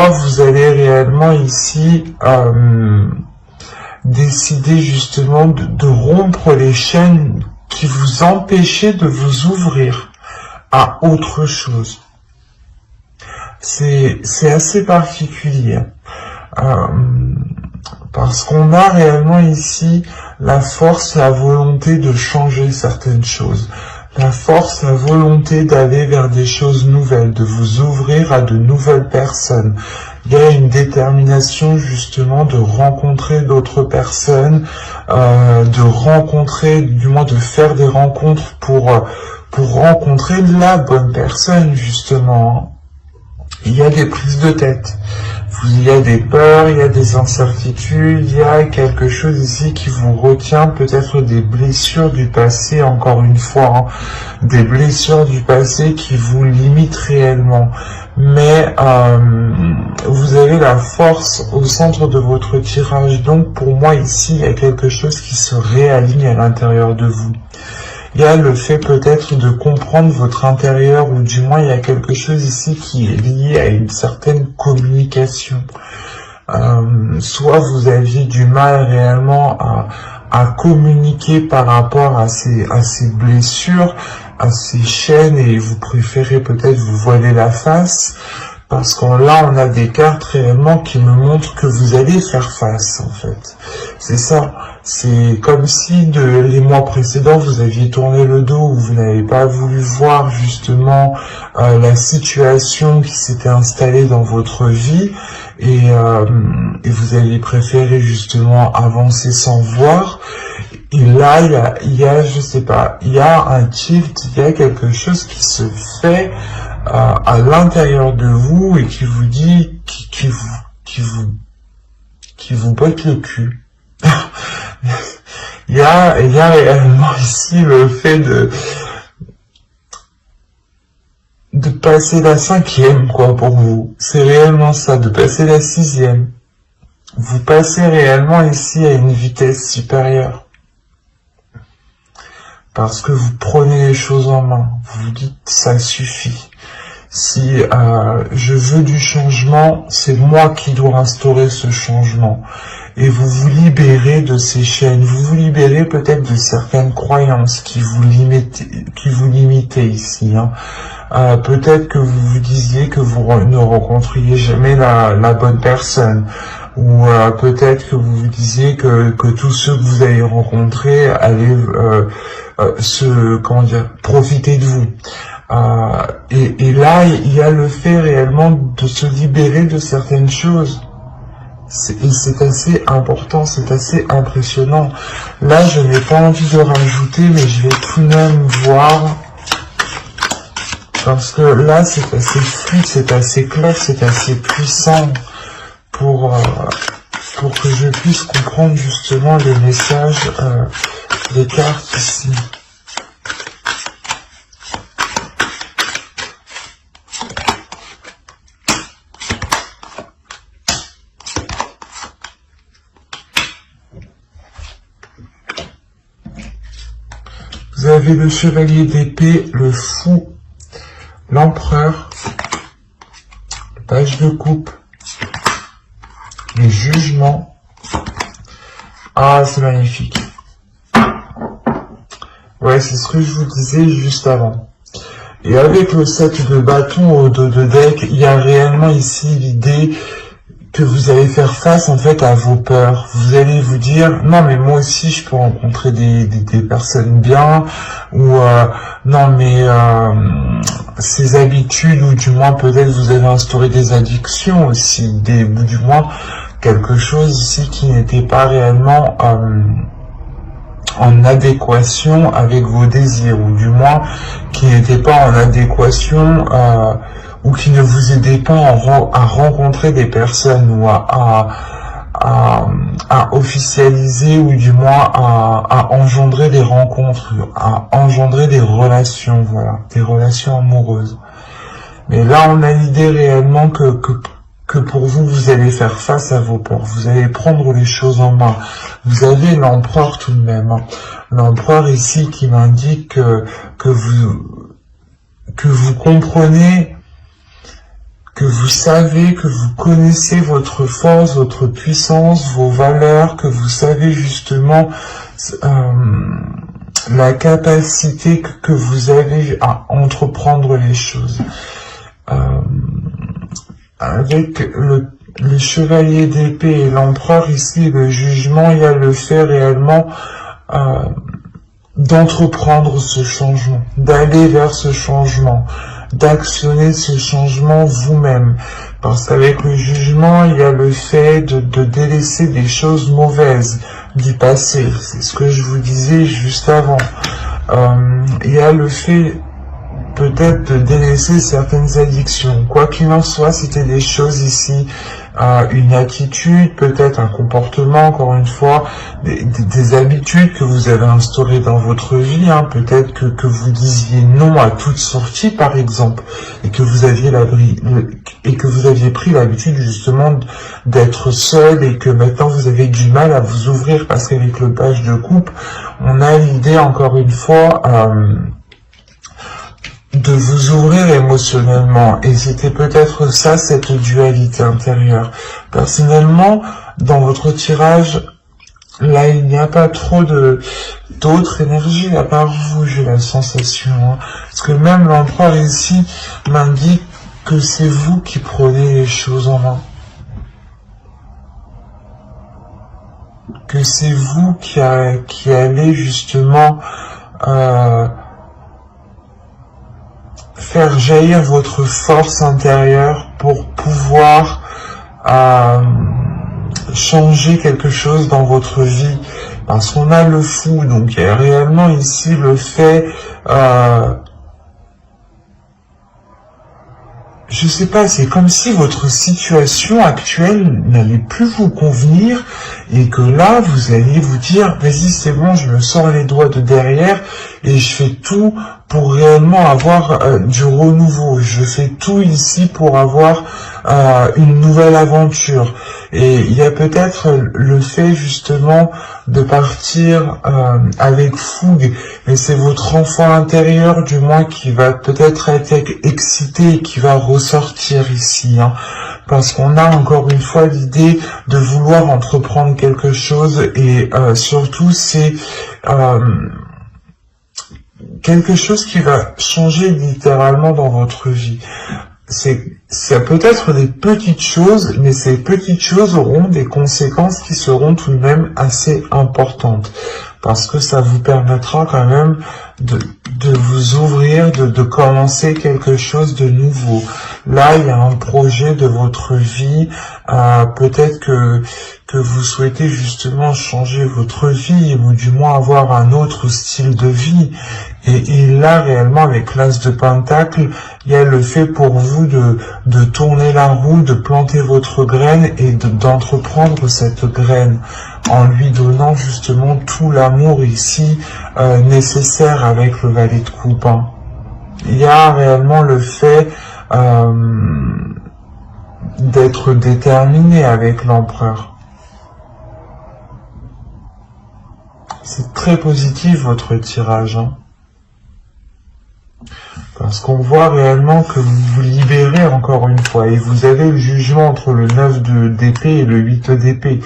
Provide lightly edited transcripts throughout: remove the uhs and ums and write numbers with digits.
soit vous allez réellement ici décider justement de rompre les chaînes qui vous empêchaient de vous ouvrir à autre chose. C'est assez particulier. Parce qu'on a réellement ici la force, la volonté de changer certaines choses. La force, la volonté d'aller vers des choses nouvelles, de vous ouvrir à de nouvelles personnes. Il y a une détermination justement de rencontrer d'autres personnes, de rencontrer, du moins de faire des rencontres pour rencontrer la bonne personne justement. Il y a des prises de tête. Il y a des peurs, il y a des incertitudes, il y a quelque chose ici qui vous retient, peut-être des blessures du passé, encore une fois, hein, des blessures du passé qui vous limitent réellement. Mais vous avez la force au centre de votre tirage, donc pour moi ici, il y a quelque chose qui se réaligne à l'intérieur de vous. Il y a le fait peut-être de comprendre votre intérieur, ou du moins il y a quelque chose ici qui est lié à une certaine communication. Soit vous aviez du mal réellement à communiquer par rapport à ces blessures, à ces chaînes, et vous préférez peut-être vous voiler la face, parce que là on a des cartes réellement qui me montrent que vous allez faire face en fait. C'est ça. C'est comme si les mois précédents, vous aviez tourné le dos, ou vous n'avez pas voulu voir justement la situation qui s'était installée dans votre vie, et vous avez préféré justement avancer sans voir. Et là, il y a, je sais pas, il y a un tilt, il y a quelque chose qui se fait à l'intérieur de vous et qui vous dit, qui vous botte le cul. Il y a réellement ici le fait de passer la 5e, quoi, pour vous. C'est réellement ça, de passer la 6e. Vous passez réellement ici à une vitesse supérieure. Parce que vous prenez les choses en main. Vous vous dites, ça suffit. Si je veux du changement, c'est moi qui dois instaurer ce changement. Et vous vous libérez de ces chaînes, vous vous libérez peut-être de certaines croyances qui vous limitaient ici. Hein. Peut-être que vous vous disiez que vous ne rencontriez jamais la bonne personne, ou peut-être que vous vous disiez que tous ceux que vous allez rencontrer allaient profiter de vous. Et là, il y a le fait réellement de se libérer de certaines choses. Et c'est assez important, c'est assez impressionnant. Là, je n'ai pas envie de rajouter, mais je vais tout de même voir. Parce que là, c'est assez fluide, c'est assez clair, c'est assez puissant pour que je puisse comprendre justement les messages des cartes ici. Vous avez le chevalier d'épée, le fou, l'empereur, le page de coupe, le jugement. Ah, c'est magnifique. Ouais, c'est ce que je vous disais juste avant. Et avec le 7 de bâton au dos de deck, il y a réellement ici l'idée que vous allez faire face en fait à vos peurs. Vous allez vous dire, non mais moi aussi je peux rencontrer des personnes bien, ou non mais ces habitudes, ou du moins peut-être vous avez instauré des addictions aussi, ou du moins quelque chose ici qui n'était pas réellement en adéquation avec vos désirs, ou du moins qui n'était pas en adéquation ou qui ne vous aidait pas à rencontrer des personnes, ou à officialiser, ou du moins à engendrer des rencontres, à engendrer des relations, voilà, des relations amoureuses. Mais là, on a l'idée réellement que pour vous, vous allez faire face à vos peurs, vous allez prendre les choses en main. Vous avez l'empereur tout de même, hein. L'empereur ici qui m'indique que vous comprenez que vous savez, que vous connaissez votre force, votre puissance, vos valeurs, que vous savez justement la capacité que vous avez à entreprendre les choses. Avec le chevalier d'épée et l'empereur ici, le jugement, il y a le fait réellement d'entreprendre ce changement, d'aller vers ce changement, d'actionner ce changement vous-même. Parce qu'avec le jugement, il y a le fait de délaisser des choses mauvaises du passé. C'est ce que je vous disais juste avant. Il y a le fait peut-être de délaisser certaines addictions. Quoi qu'il en soit, c'était des choses ici, une attitude, peut-être un comportement, encore une fois, des habitudes que vous avez instaurées dans votre vie, hein. Peut-être que vous disiez non à toute sortie, par exemple, et que vous aviez pris l'habitude justement d'être seul et que maintenant vous avez du mal à vous ouvrir parce qu'avec le page de coupe, on a l'idée, encore une fois, de vous ouvrir émotionnellement, et c'était peut-être ça, cette dualité intérieure. Personnellement, dans votre tirage, là, il n'y a pas trop d'autres énergies à part vous, j'ai la sensation, hein. Parce que même l'empereur ici m'indique que c'est vous qui prenez les choses en main. Que c'est vous qui allez justement faire jaillir votre force intérieure pour pouvoir changer quelque chose dans votre vie. Parce qu'on a le fou, donc il y a réellement ici le fait, je sais pas, c'est comme si votre situation actuelle n'allait plus vous convenir et que là, vous allez vous dire, vas-y, c'est bon, je me sors les doigts de derrière et je fais tout pour réellement avoir du renouveau. Je fais tout ici pour avoir une nouvelle aventure. Et il y a peut-être le fait justement de partir avec fougue, mais c'est votre enfant intérieur du moins qui va peut-être être excité et qui va ressortir ici, hein, parce qu'on a encore une fois l'idée de vouloir entreprendre quelque chose et surtout c'est quelque chose qui va changer littéralement dans votre vie. Ça peut être des petites choses, mais ces petites choses auront des conséquences qui seront tout de même assez importantes. Parce que ça vous permettra quand même de vous ouvrir, de commencer quelque chose de nouveau. Là, il y a un projet de votre vie, peut-être que vous souhaitez justement changer votre vie, ou du moins avoir un autre style de vie. Et là, réellement, avec l'As de Pentacle, il y a le fait pour vous de tourner la roue, de planter votre graine et d'entreprendre cette graine en lui donnant justement tout l'amour ici nécessaire avec le valet de coupe, hein. Il y a réellement le fait d'être déterminé avec l'empereur. C'est très positif votre tirage, hein. Parce qu'on voit réellement que vous vous libérez encore une fois. Et vous avez le jugement entre le 9 d'épée et le 8 d'épée.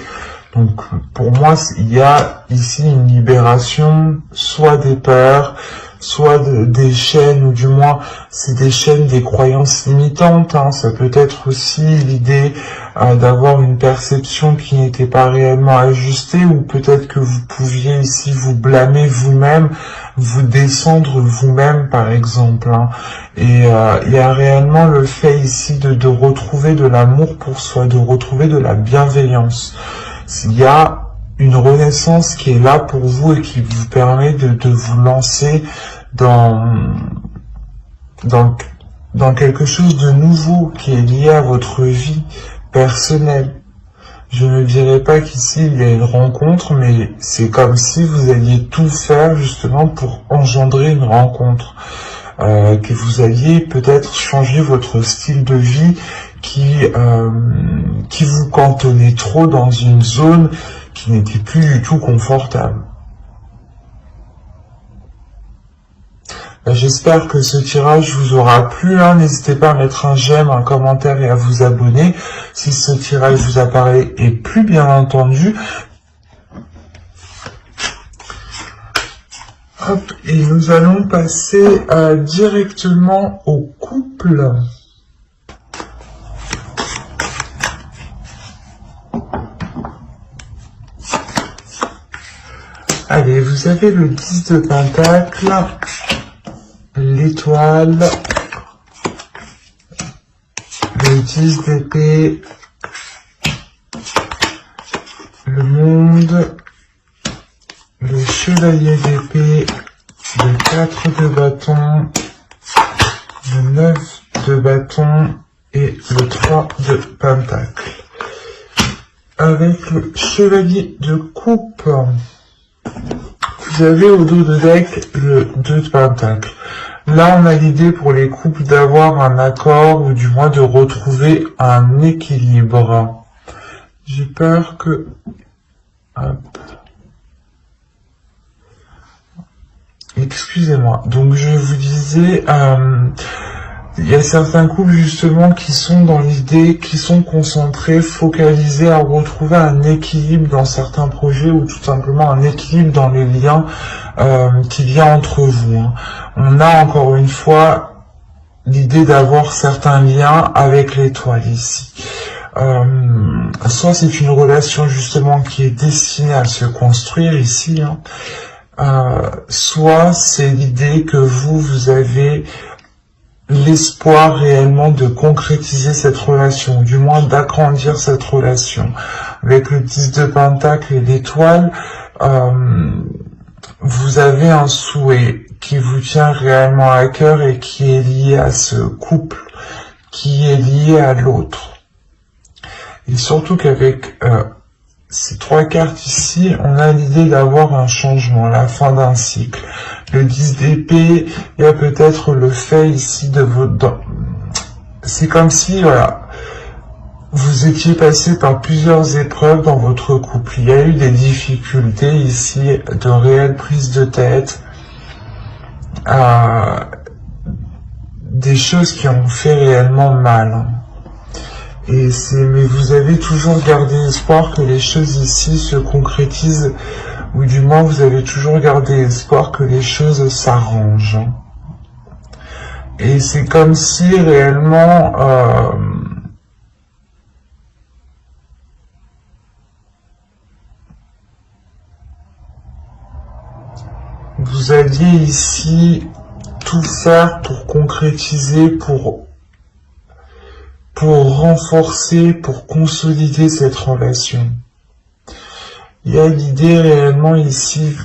Donc pour moi, il y a ici une libération, soit des peurs, soit des chaînes, ou du moins c'est des chaînes des croyances limitantes, hein. Ça peut être aussi l'idée d'avoir une perception qui n'était pas réellement ajustée, ou peut-être que vous pouviez ici vous blâmer vous-même, vous descendre vous-même par exemple, hein. Et il y a réellement le fait ici de retrouver de l'amour pour soi, de retrouver de la bienveillance. Il y a une renaissance qui est là pour vous et qui vous permet de vous lancer dans quelque chose de nouveau qui est lié à votre vie personnelle. Je ne dirais pas qu'ici il y a une rencontre, mais c'est comme si vous alliez tout faire justement pour engendrer une rencontre. Que vous alliez peut-être changer votre style de vie qui vous cantonnait trop dans une zone qui n'était plus du tout confortable. J'espère que ce tirage vous aura plu. N'hésitez pas à mettre un j'aime, un commentaire et à vous abonner si ce tirage vous apparaît et plus bien entendu. Hop, et nous allons passer directement au couple. Allez, vous avez le 10 de Pentacle, l'étoile, le 10 d'épée, le monde, le chevalier d'épée, le 4 de bâton, le 9 de bâton et le 3 de Pentacle. Avec le chevalier de coupe, vous avez au dos de deck le 2 de Pentacle. Là, on a l'idée pour les couples d'avoir un accord ou du moins de retrouver un équilibre. J'ai peur que... Hop. Excusez-moi. Donc, je vous disais... il y a certains couples justement qui sont dans l'idée, qui sont concentrés, focalisés à retrouver un équilibre dans certains projets ou tout simplement un équilibre dans les liens qu'il y a entre vous. On a encore une fois l'idée d'avoir certains liens avec l'étoile ici. Soit c'est une relation justement qui est destinée à se construire ici, soit c'est l'idée que vous avez l'espoir réellement de concrétiser cette relation, ou du moins d'agrandir cette relation. Avec le 10 de Pentacle et l'étoile, vous avez un souhait qui vous tient réellement à cœur et qui est lié à ce couple, qui est lié à l'autre. Et surtout qu'avec ces 3 cartes ici, on a l'idée d'avoir un changement, la fin d'un cycle. Le 10 d'épée, il y a peut-être le fait ici de votre... C'est comme si, voilà, vous étiez passé par plusieurs épreuves dans votre couple. Il y a eu des difficultés ici, de réelles prises de tête, des choses qui ont fait réellement mal. Mais vous avez toujours gardé espoir que les choses ici se concrétisent, ou du moins vous avez toujours gardé espoir que les choses s'arrangent. Et c'est comme si réellement vous alliez ici tout faire pour concrétiser, pour renforcer, pour consolider cette relation. Il y a l'idée réellement ici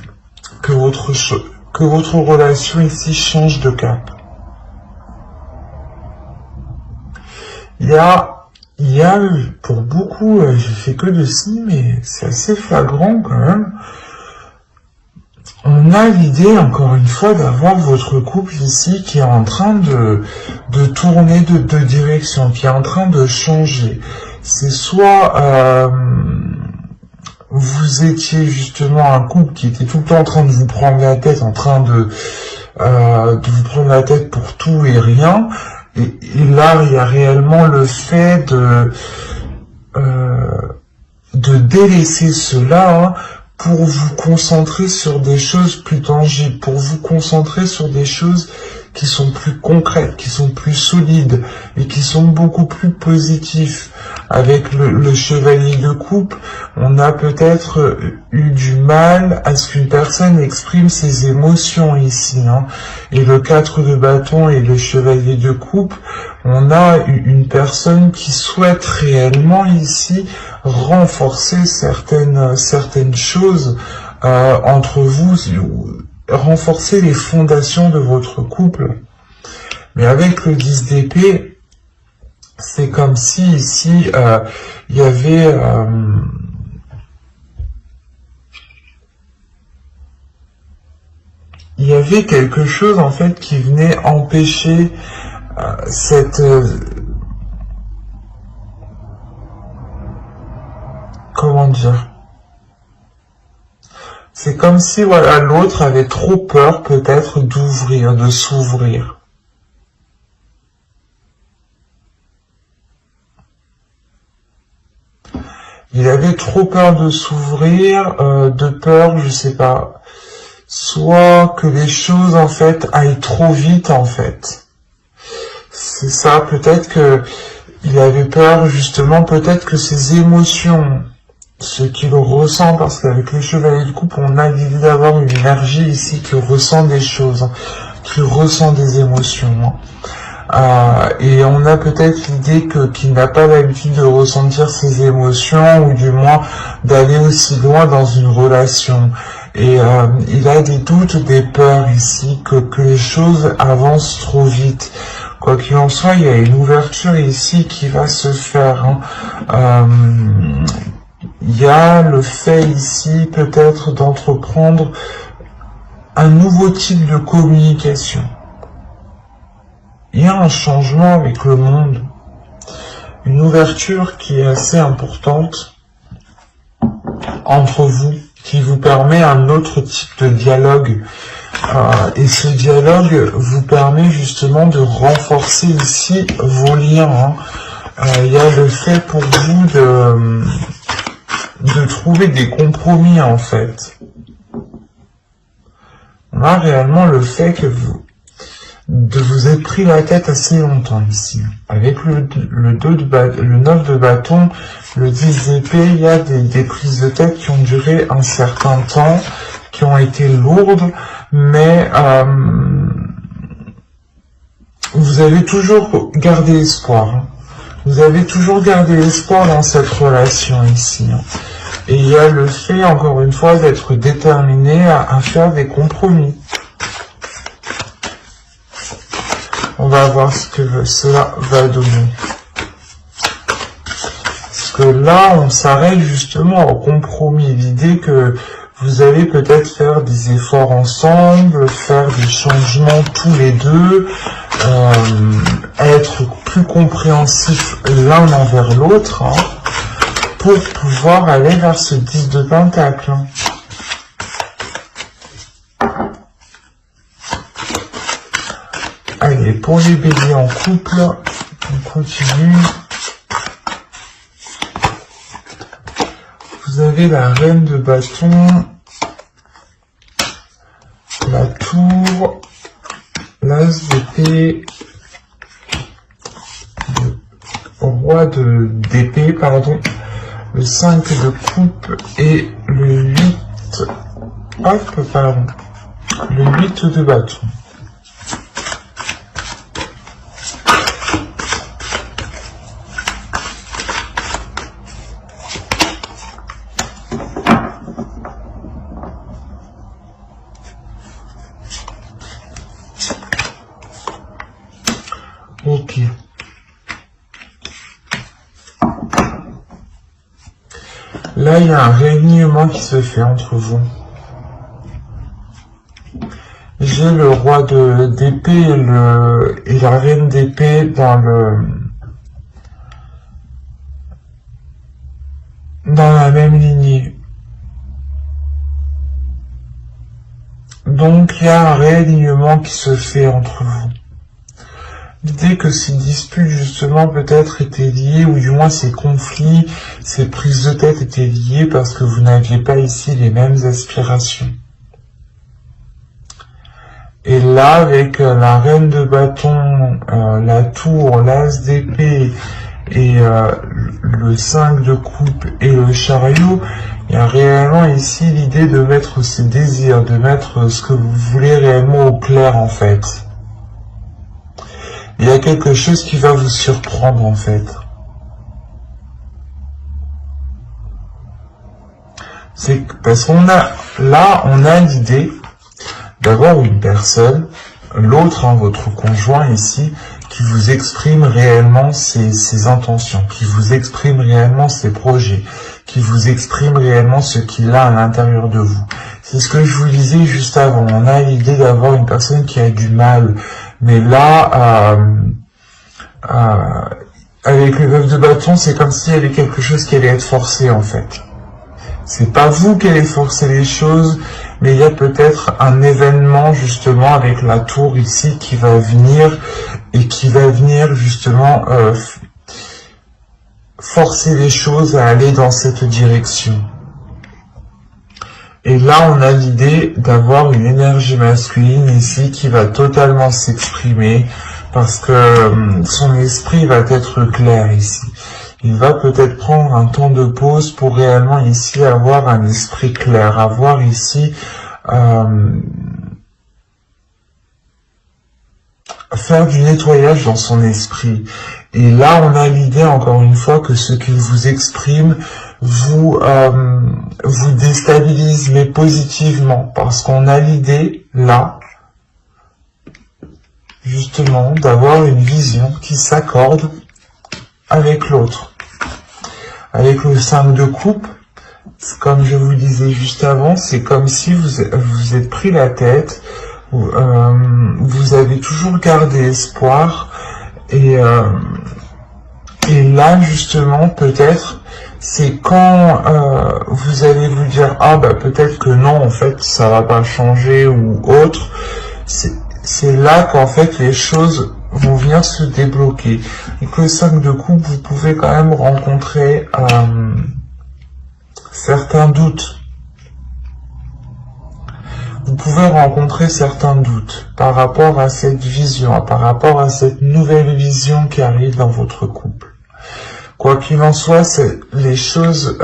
que votre relation ici change de cap. Il y a pour beaucoup, je fais que de signes, mais c'est assez flagrant quand même. On a l'idée, encore une fois, d'avoir votre couple ici qui est en train de tourner de direction, qui est en train de changer. C'est soit vous étiez justement un couple qui était tout le temps en train de vous prendre la tête, en train de vous prendre la tête pour tout et rien. Et là, il y a réellement le fait de délaisser cela, pour vous concentrer sur des choses plus tangibles, pour vous concentrer sur des choses qui sont plus concrètes, qui sont plus solides et qui sont beaucoup plus positifs. Avec le chevalier de coupe, on a peut-être eu du mal à ce qu'une personne exprime ses émotions ici. Et le 4 de bâton et le chevalier de coupe, on a une personne qui souhaite réellement ici renforcer certaines choses entre vous, renforcer les fondations de votre couple. Mais avec le 10 d'épée, c'est comme si ici il y avait quelque chose en fait qui venait empêcher comment dire, C'est comme si, voilà, l'autre avait trop peur, peut-être, d'ouvrir, de s'ouvrir. Il avait trop peur de s'ouvrir, de peur, je sais pas, soit que les choses, en fait, aillent trop vite, en fait. C'est ça, peut-être que il avait peur, justement, peut-être que ses émotions, ce qu'il ressent, parce qu'avec le chevalier de coupe, on a l'idée d'avoir une énergie ici qui ressent des choses, qui ressent des émotions. Et on a peut-être l'idée qu'il n'a pas l'habitude de ressentir ses émotions, ou du moins d'aller aussi loin dans une relation. Et il a des doutes, des peurs ici, que les choses avancent trop vite. Quoi qu'il en soit, il y a une ouverture ici qui va se faire. Il y a le fait ici peut-être d'entreprendre un nouveau type de communication. Il y a un changement avec le monde, une ouverture qui est assez importante entre vous, qui vous permet un autre type de dialogue. Et ce dialogue vous permet justement de renforcer ici vos liens. Il y a le fait pour vous de trouver des compromis en fait. On a réellement le fait que vous êtes pris la tête assez longtemps ici. Avec le 9 de bâton, le 10 d'épée, il y a des prises de tête qui ont duré un certain temps, qui ont été lourdes, mais vous avez toujours gardé espoir. Vous avez toujours gardé espoir dans cette relation ici. Et il y a le fait, encore une fois, d'être déterminé à faire des compromis. On va voir ce que cela va donner. Parce que là, on s'arrête justement au compromis. L'idée que vous allez peut-être faire des efforts ensemble, faire des changements tous les deux, être plus compréhensifs l'un envers l'autre, pour pouvoir aller vers ce 10 de Pentacle. Allez, pour les béliers en couple, on continue. Vous avez la reine de bâton, la tour, l'as d'épée, le roi d'épée, pardon, le 5 de coupe et le 8, le 8 de bâton. Ok. Là, il y a un réalignement qui se fait entre vous. J'ai le roi d'épée et la reine d'épée dans la même lignée. Donc, il y a un réalignement qui se fait entre vous. L'idée que ces disputes, justement, peut-être étaient liées, ou du moins ces conflits, ces prises de tête étaient liées parce que vous n'aviez pas ici les mêmes aspirations. Et là, avec la reine de bâton, la tour, l'as d'épée et le 5 de coupe et le chariot, il y a réellement ici l'idée de mettre ses désirs, de mettre ce que vous voulez réellement au clair, en fait. Il y a quelque chose qui va vous surprendre, en fait. C'est parce qu'on a, là, on a l'idée d'avoir une personne, l'autre, votre conjoint ici, qui vous exprime réellement ses intentions, qui vous exprime réellement ses projets, qui vous exprime réellement ce qu'il a à l'intérieur de vous. C'est ce que je vous disais juste avant. On a l'idée d'avoir une personne qui a du mal. Mais là, avec le 9 de bâton, c'est comme s'il y avait quelque chose qui allait être forcé, en fait. C'est pas vous qui allez forcer les choses, mais il y a peut-être un événement justement avec la tour ici qui va venir et qui va venir justement forcer les choses à aller dans cette direction. Et là, on a l'idée d'avoir une énergie masculine ici qui va totalement s'exprimer parce que son esprit va être clair ici. Il va peut-être prendre un temps de pause pour réellement ici avoir un esprit clair, avoir ici faire du nettoyage dans son esprit. Et là, on a l'idée, encore une fois, que ce qu'il vous exprime vous déstabilise, mais positivement, parce qu'on a l'idée, là, justement, d'avoir une vision qui s'accorde avec l'autre. Avec le 5 de coupe, comme je vous le disais juste avant, c'est comme si vous êtes pris la tête, vous avez toujours gardé espoir, et là, justement, peut-être, c'est quand vous allez vous dire « Ah, bah peut-être que non, en fait, ça va pas changer » ou autre, c'est là qu'en fait, les choses vont venir se débloquer. Et que le 5 de coupe, vous pouvez quand même rencontrer certains doutes. Vous pouvez rencontrer certains doutes par rapport à cette vision, par rapport à cette nouvelle vision qui arrive dans votre couple. Quoi qu'il en soit, c'est les choses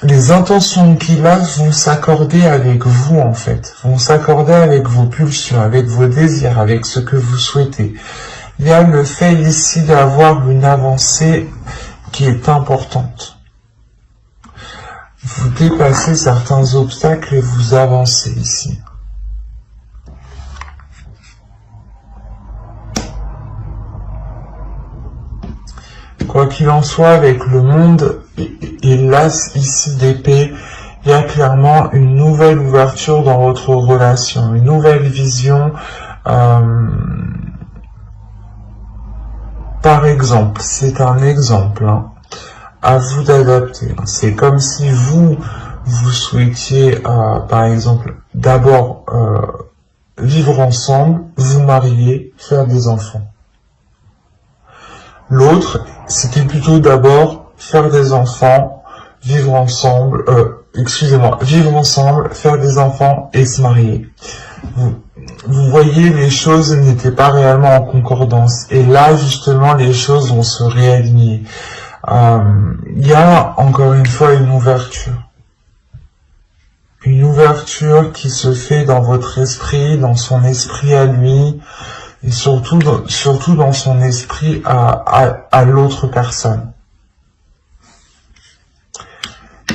les intentions qu'il a vont s'accorder avec vous en fait, vont s'accorder avec vos pulsions, avec vos désirs, avec ce que vous souhaitez. Il y a le fait ici d'avoir une avancée qui est importante. Vous dépassez certains obstacles et vous avancez ici. Quoi qu'il en soit, avec le monde et l'as ici d'épée, il y a clairement une nouvelle ouverture dans votre relation, une nouvelle vision. Par exemple, c'est un exemple, hein, à vous d'adapter. C'est comme si vous souhaitiez, par exemple, d'abord vivre ensemble, vous marier, faire des enfants. L'autre, c'était plutôt d'abord faire des enfants, vivre ensemble, vivre ensemble, faire des enfants et se marier. Vous voyez, les choses n'étaient pas réellement en concordance. Et là, justement, les choses vont se réaligner. Il y a, encore une fois, une ouverture. Une ouverture qui se fait dans votre esprit, dans son esprit à lui, et surtout dans son esprit à l'autre personne.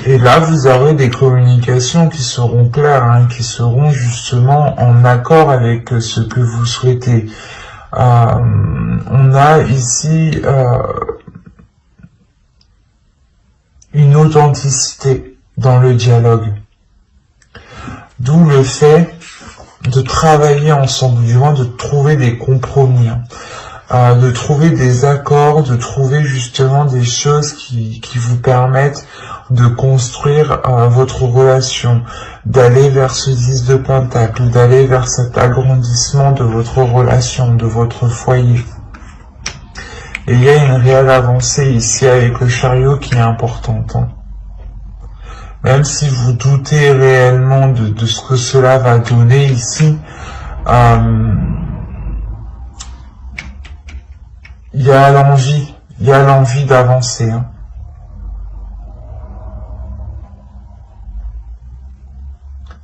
Et là, vous aurez des communications qui seront claires, hein, qui seront justement en accord avec ce que vous souhaitez. On a ici une authenticité dans le dialogue. D'où le fait de travailler ensemble, du moins de trouver des compromis, hein, de trouver des accords, de trouver justement des choses qui vous permettent de construire votre relation, d'aller vers ce 10 de pentacle, d'aller vers cet agrandissement de votre relation, de votre foyer. Et il y a une réelle avancée ici avec le chariot qui est importante, hein. Même si vous doutez réellement de ce que cela va donner ici, il y a l'envie d'avancer, hein.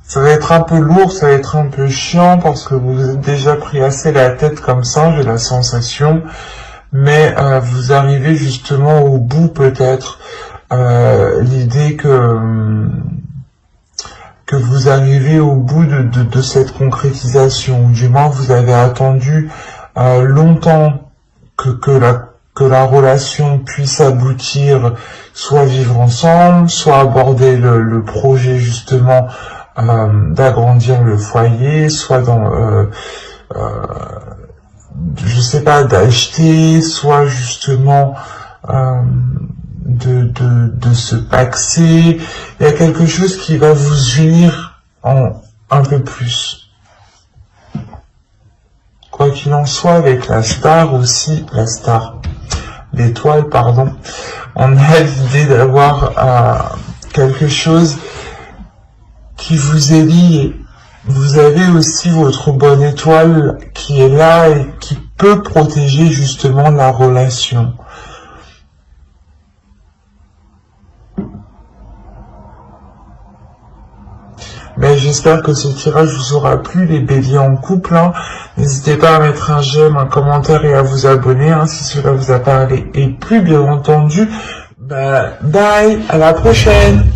Ça va être un peu lourd, ça va être un peu chiant parce que vous êtes déjà pris assez la tête comme ça, j'ai la sensation, mais vous arrivez justement au bout peut-être. L'idée que vous arrivez au bout de cette concrétisation, ou du moins vous avez attendu longtemps que la relation puisse aboutir, soit vivre ensemble, soit aborder le projet justement d'agrandir le foyer, soit dans je sais pas, d'acheter, soit justement de se paxer. Il y a quelque chose qui va vous unir un peu plus. Quoi qu'il en soit, avec la star aussi, l'étoile, pardon, on a l'idée d'avoir quelque chose qui vous est lié. Vous avez aussi votre bonne étoile qui est là et qui peut protéger justement la relation. Mais j'espère que ce tirage vous aura plu, les béliers en couple. N'hésitez pas à mettre un j'aime, un commentaire et à vous abonner si cela vous a parlé. Et plus bien entendu, bye, à la prochaine.